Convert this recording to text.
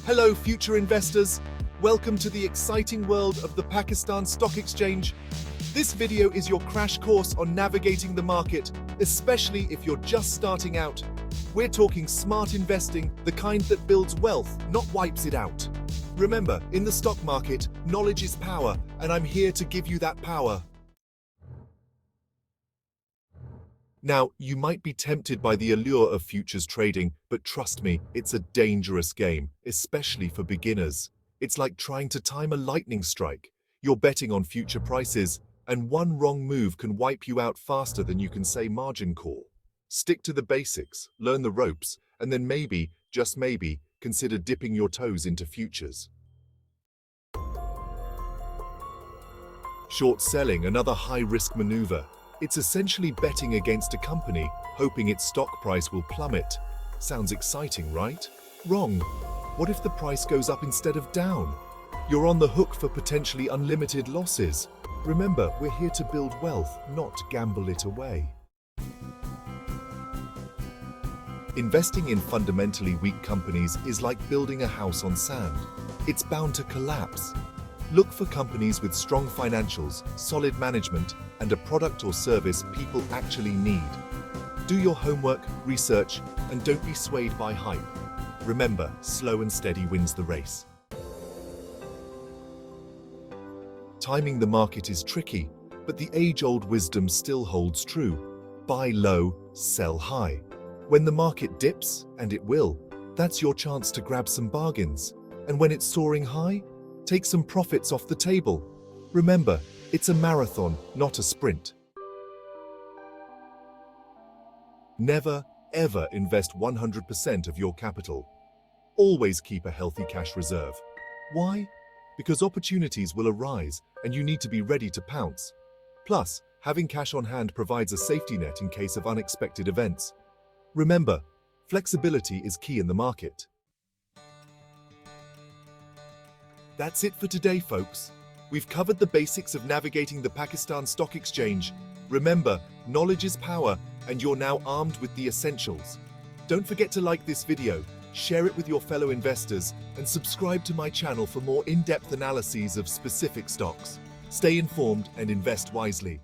Hello, future investors. Welcome to the exciting world of the Pakistan Stock Exchange. This video is your crash course on navigating the market, especially if you're just starting out. We're talking smart investing, the kind that builds wealth, not wipes it out. Remember, in the stock market, knowledge is power, and I'm here to give you that power. Now, you might be tempted by the allure of futures trading, but trust me, it's a dangerous game, especially for beginners. It's like trying to time a lightning strike. You're betting on future prices, and one wrong move can wipe you out faster than you can say margin call. Stick to the basics, learn the ropes, and then maybe, just maybe, consider dipping your toes into futures. Short selling, another high-risk maneuver. It's essentially betting against a company, hoping its stock price will plummet. Sounds exciting, right? Wrong. What if the price goes up instead of down? You're on the hook for potentially unlimited losses. Remember, we're here to build wealth, not gamble it away. Investing in fundamentally weak companies is like building a house on sand. It's bound to collapse. Look for companies with strong financials, solid management, and a product or service people actually need. Do your homework, research, and don't be swayed by hype. Remember, slow and steady wins the race. Timing the market is tricky, but the age-old wisdom still holds true. Buy low, sell high. When the market dips, and it will, that's your chance to grab some bargains. And when it's soaring high, take some profits off the table. Remember, it's a marathon, not a sprint. Never, ever invest 100% of your capital. Always keep a healthy cash reserve. Why? Because opportunities will arise and you need to be ready to pounce. Plus, having cash on hand provides a safety net in case of unexpected events. Remember, flexibility is key in the market. That's it for today, folks. We've covered the basics of navigating the Pakistan Stock Exchange. Remember, knowledge is power, and you're now armed with the essentials. Don't forget to like this video, share it with your fellow investors, and subscribe to my channel for more in-depth analyses of specific stocks. Stay informed and invest wisely.